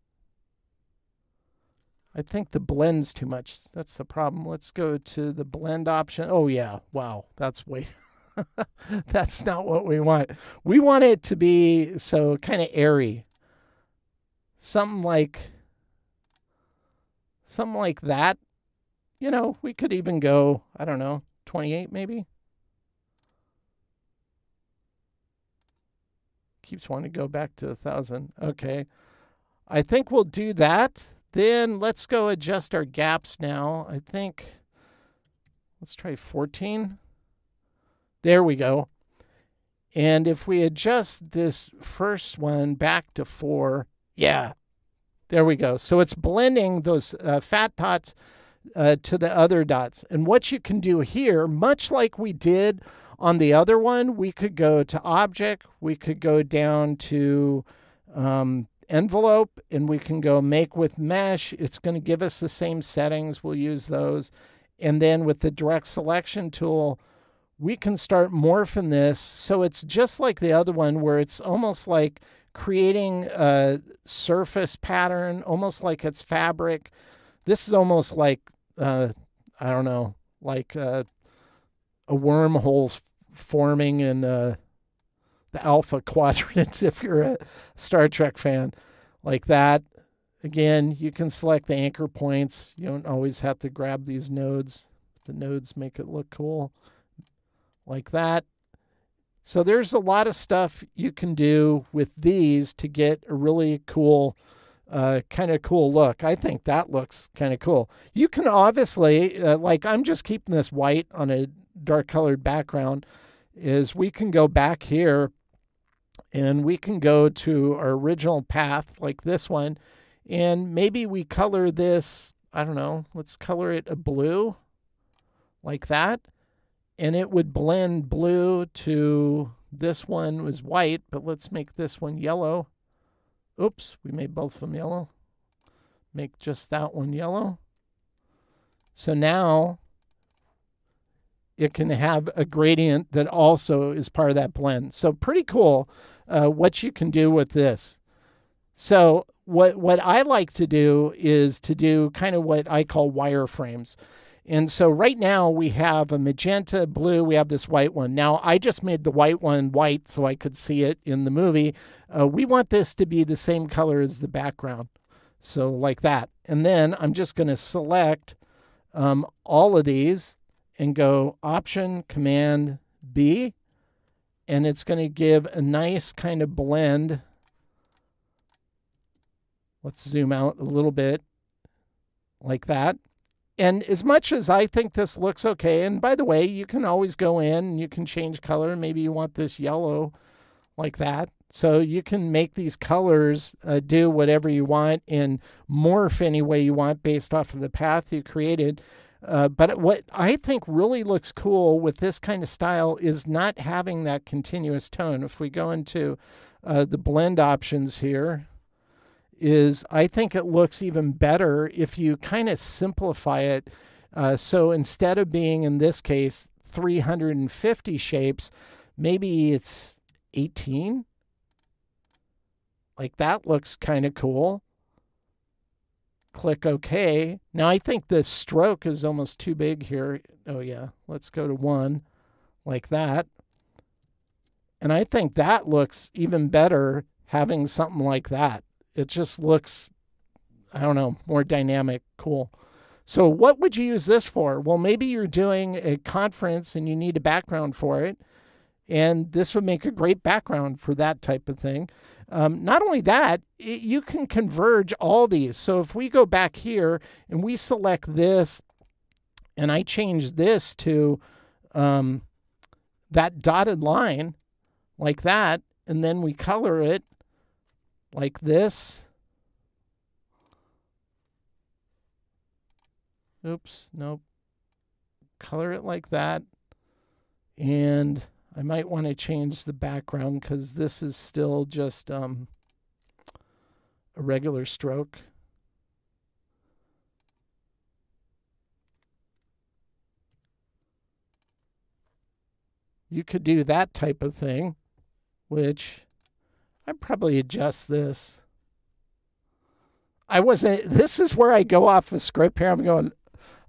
I think the blend's too much. That's the problem. Let's go to the blend option. Oh, yeah. Wow. That's way... That's not what we want. We want it to be so kind of airy. Something like that. You know, we could even go, I don't know, 28 maybe. Keeps wanting to go back to 1,000. Okay. I think we'll do that. Then let's go adjust our gaps now. I think, let's try 14. There we go. And if we adjust this first one back to 4, yeah, there we go. So it's blending those fat dots to the other dots. And what you can do here, much like we did on the other one, we could go to Object, we could go down to Envelope, and we can go Make with Mesh. It's going to give us the same settings. We'll use those. And then with the Direct Selection tool, we can start morphing this so it's just like the other one where it's almost like creating a surface pattern, almost like it's fabric. This is almost like, I don't know, like a wormhole forming in the Alpha Quadrant, if you're a Star Trek fan, like that. Again, you can select the anchor points. You don't always have to grab these nodes. The nodes make it look cool. Like that. So there's a lot of stuff you can do with these to get a really cool, kind of cool look. I think that looks kind of cool. You can obviously, like I'm just keeping this white on a dark colored background, is we can go back here and we can go to our original path like this one. And maybe we color this, I don't know, let's color it a blue like that. And it would blend blue to this one was white, but let's make this one yellow. Oops, we made both of them yellow. Make just that one yellow. So now it can have a gradient that also is part of that blend. So pretty cool what you can do with this. So what I like to do is to do kind of what I call wireframes. And so right now we have a magenta, blue, we have this white one. Now I just made the white one white so I could see it in the movie. We want this to be the same color as the background. So like that. And then I'm just going to select all of these and go Option, Command, B. And it's going to give a nice kind of blend. Let's zoom out a little bit like that. And as much as I think this looks okay, and by the way, you can always go in and you can change color. Maybe you want this yellow like that. So you can make these colors do whatever you want and morph any way you want based off of the path you created. But what I think really looks cool with this kind of style is not having that continuous tone. If we go into the blend options here, I think it looks even better if you kind of simplify it. So instead of being, in this case, 350 shapes, maybe it's 18. Like that looks kind of cool. Click OK. Now I think the stroke is almost too big here. Oh yeah, let's go to 1 like that. And I think that looks even better having something like that. It just looks, I don't know, more dynamic, cool. So what would you use this for? Well, maybe you're doing a conference and you need a background for it. And this would make a great background for that type of thing. Not only that, you can converge all these. So if we go back here and we select this, and I change this to that dotted line like that, and then we color it like this. Oops, nope. Color it like that. And I might want to change the background because this is still just a regular stroke. You could do that type of thing, which I'd probably adjust this. This is where I go off the script here. I'm going,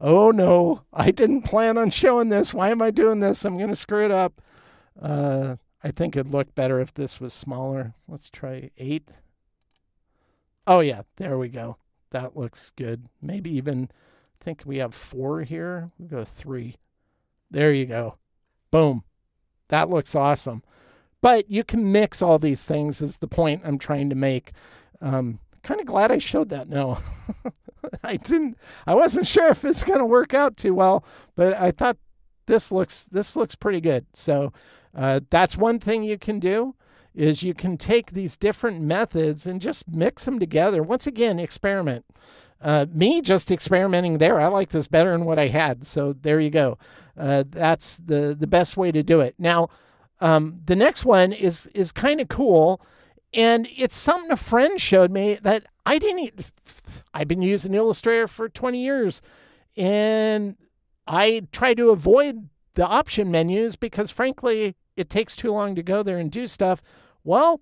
oh no, I didn't plan on showing this. Why am I doing this? I'm going to screw it up. I think it'd look better if this was smaller. Let's try 8. Oh yeah, there we go. That looks good. Maybe even, I think we have 4 here. We'll go 3. There you go. Boom. That looks awesome. But you can mix all these things is the point I'm trying to make. Kind of glad I showed that now. I wasn't sure if it's going to work out too well, but I thought this looks pretty good. So that's one thing you can do, is you can take these different methods and just mix them together. Once again, experiment. Me just experimenting there. I like this better than what I had. So there you go. That's the best way to do it. Now, the next one is kind of cool. And it's something a friend showed me that I've been using Illustrator for 20 years. And I try to avoid the option menus because, frankly, it takes too long to go there and do stuff. Well,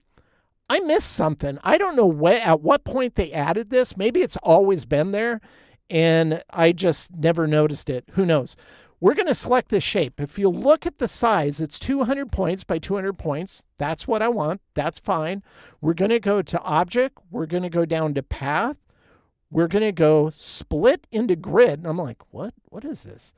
I missed something. I don't know at what point they added this. Maybe it's always been there, and I just never noticed it. Who knows? We're going to select this shape. If you look at the size, it's 200 points by 200 points. That's what I want. That's fine. We're going to go to Object. We're going to go down to Path. We're going to go Split into Grid. And I'm like, what? What is this?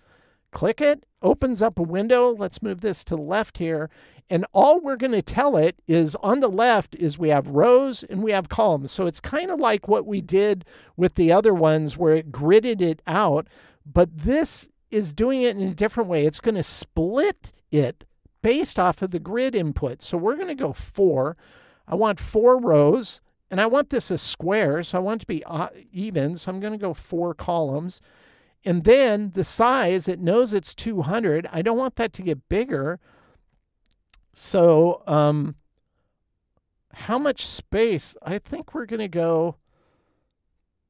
Click it. Opens up a window. Let's move this to the left here. And all we're going to tell it is on the left is we have rows and we have columns. So it's kind of like what we did with the other ones where it gridded it out. But this is doing it in a different way. It's going to split it based off of the grid input. So we're going to go 4. I want 4 rows, and I want this a square, so I want it to be even. So I'm going to go 4 columns. And then the size, it knows it's 200. I don't want that to get bigger. So how much space? I think we're going to go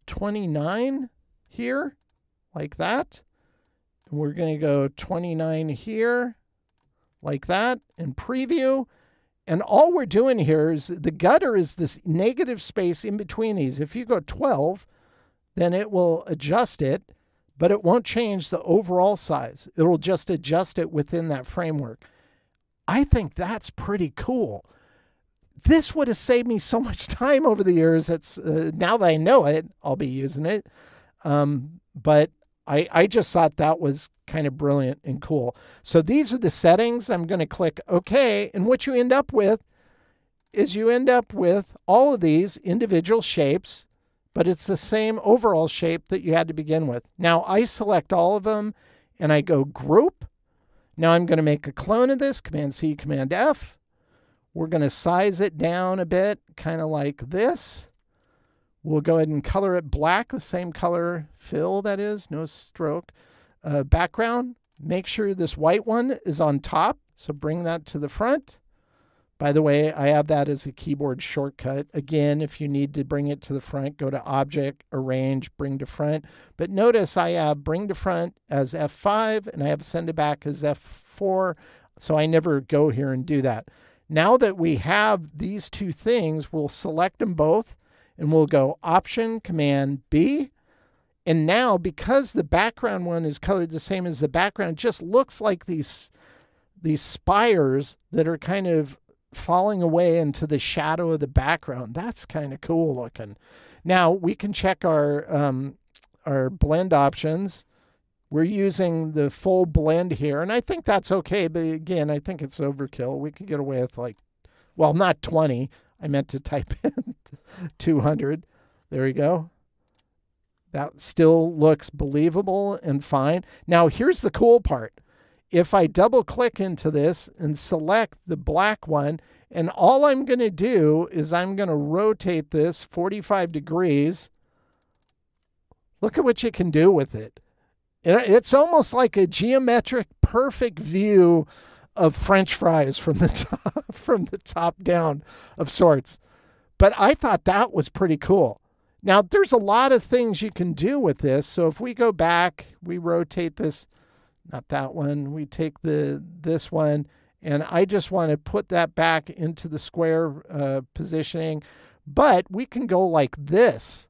29 here, like that. We're going to go 29 here, like that, and preview. And all we're doing here is the gutter is this negative space in between these. If you go 12, then it will adjust it, but it won't change the overall size. It'll just adjust it within that framework. I think that's pretty cool. This would have saved me so much time over the years. It's now that I know it, I'll be using it. But I just thought that was kind of brilliant and cool. So these are the settings. I'm going to click OK. And what you end up with is you end up with all of these individual shapes, but it's the same overall shape that you had to begin with. Now I select all of them and I go Group. Now I'm going to make a clone of this, Command-C, Command-F. We're going to size it down a bit, kind of like this. We'll go ahead and color it black, the same color fill, that is, no stroke. background. Make sure this white one is on top. So bring that to the front. By the way, I have that as a keyboard shortcut. Again, if you need to bring it to the front, go to Object, Arrange, Bring to Front. But notice I have Bring to Front as F5 and I have Send to Back as F4. So I never go here and do that. Now that we have these two things, we'll select them both and we'll go Option, Command, B. And now, because the background one is colored the same as the background, it just looks like these spires that are kind of falling away into the shadow of the background. That's kind of cool looking. Now we can check our blend options. We're using the full blend here, and I think that's okay. But again, I think it's overkill. We could get away with like, well, not 20. I meant to type in 200. There we go. That still looks believable and fine. Now here's the cool part. If I double click into this and select the black one, and all I'm going to do is I'm going to rotate this 45 degrees. Look at what you can do with it. It's almost like a geometric perfect view of French fries from the top down of sorts. But I thought that was pretty cool. Now there's a lot of things you can do with this. So if we go back, we rotate this. Not that one. We take this one, and I just want to put that back into the square positioning. But we can go like this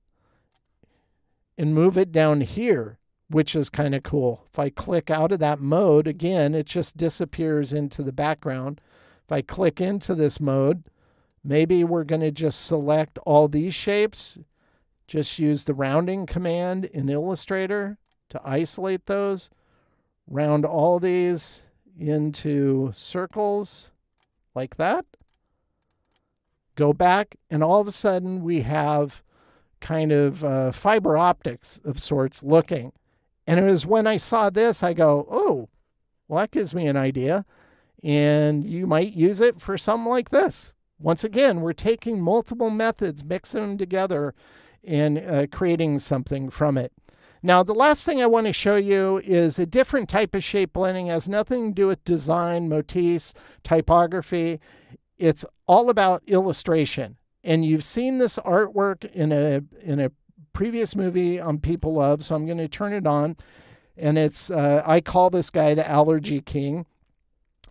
and move it down here, which is kind of cool. If I click out of that mode, again, it just disappears into the background. If I click into this mode, maybe we're going to just select all these shapes. Just use the rounding command in Illustrator to isolate those. Round all these into circles like that. Go back, and all of a sudden we have kind of fiber optics of sorts looking. And it was when I saw this, I go, oh, well, that gives me an idea. And you might use it for something like this. Once again, we're taking multiple methods, mixing them together, and creating something from it. Now, the last thing I want to show you is a different type of shape blending. It has nothing to do with design, motifs, typography. It's all about illustration. And you've seen this artwork in a previous movie on People Love, so I'm going to turn it on. And it's, I call this guy the Allergy King.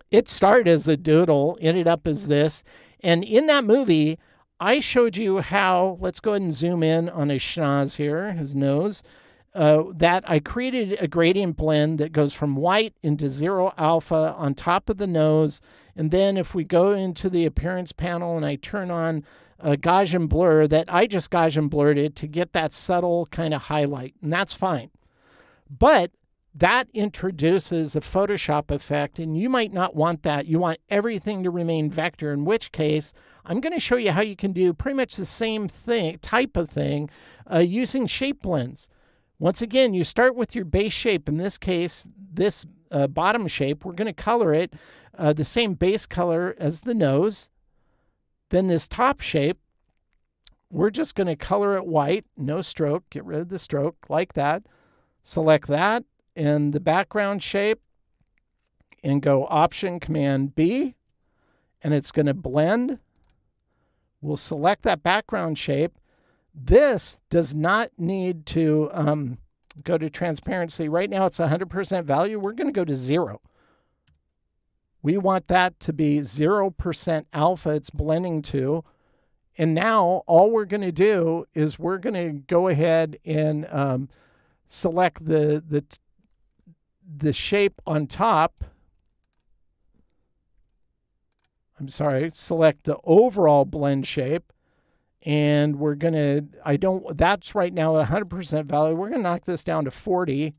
It started as a doodle, ended up as this. And in that movie, I showed you how, let's go ahead and zoom in on his schnoz here, his nose. That I created a gradient blend that goes from white into 0 alpha on top of the nose. And then if we go into the appearance panel and I turn on Gaussian blur, that I just Gaussian blurred it to get that subtle kind of highlight. And that's fine. But that introduces a Photoshop effect, and you might not want that. You want everything to remain vector, in which case I'm going to show you how you can do pretty much the same thing, type of thing, using shape blends. Once again, you start with your base shape. In this case, this bottom shape, we're going to color it the same base color as the nose. Then this top shape, we're just going to color it white, no stroke, get rid of the stroke, like that. Select that and the background shape and go Option, Command, B, and it's going to blend. We'll select that background shape. This does not need to go to transparency. Right now it's 100% value. We're going to go to 0. We want that to be 0% alpha it's blending to. And now all we're going to do is we're going to go ahead and select the shape on top. Select the overall blend shape. And we're going to, that's right now at 100% value. We're going to knock this down to 40.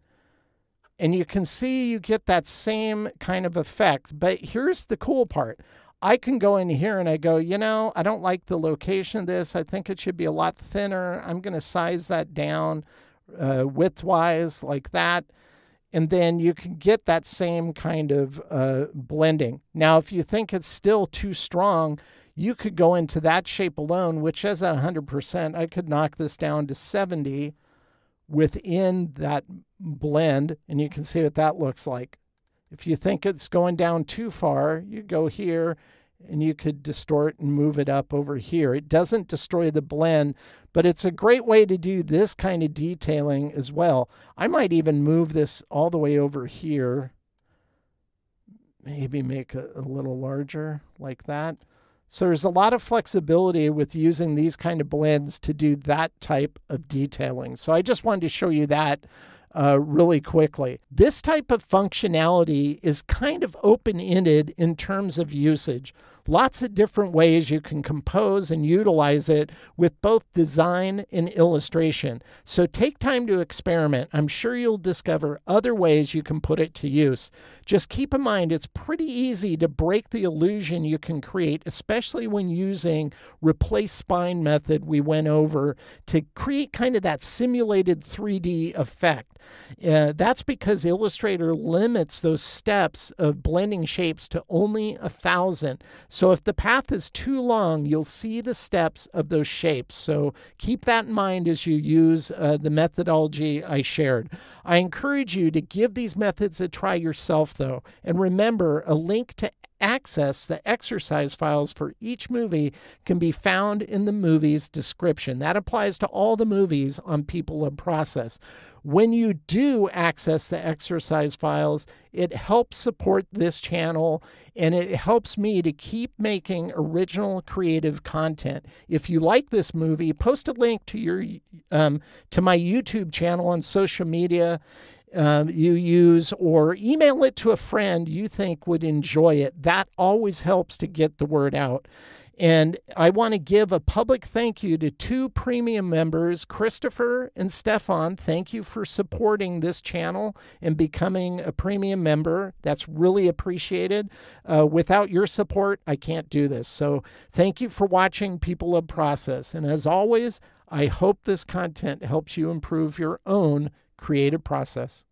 And you can see you get that same kind of effect. But here's the cool part. I can go in here and I go, you know, I don't like the location of this. I think it should be a lot thinner. I'm going to size that down width-wise like that. And then you can get that same kind of blending. Now, if you think it's still too strong, you could go into that shape alone, which is at 100%. I could knock this down to 70, within that blend, and you can see what that looks like. If you think it's going down too far, you go here and you could distort and move it up over here. It doesn't destroy the blend, but it's a great way to do this kind of detailing as well. I might even move this all the way over here. Maybe make it a little larger like that. So there's a lot of flexibility with using these kind of blends to do that type of detailing. So I just wanted to show you that really quickly. This type of functionality is kind of open-ended in terms of usage. Lots of different ways you can compose and utilize it with both design and illustration. So take time to experiment. I'm sure you'll discover other ways you can put it to use. Just keep in mind, it's pretty easy to break the illusion you can create, especially when using replace spine method we went over to create kind of that simulated 3D effect. That's because Illustrator limits those steps of blending shapes to only 1,000. So if the path is too long, you'll see the steps of those shapes. So keep that in mind as you use the methodology I shared. I encourage you to give these methods a try yourself, though. And remember, a link to access the exercise files for each movie can be found in the movie's description. That applies to all the movies on People of Process. When you do access the exercise files, it helps support this channel and it helps me to keep making original creative content. If you like this movie, post a link to your to my YouTube channel on social media you use, or email it to a friend you think would enjoy it. That always helps to get the word out. And I want to give a public thank you to 2 premium members, Christopher and Stefan. Thank you for supporting this channel and becoming a premium member. That's really appreciated. Without your support, I can't do this. So thank you for watching People of Process. And as always, I hope this content helps you improve your own creative process.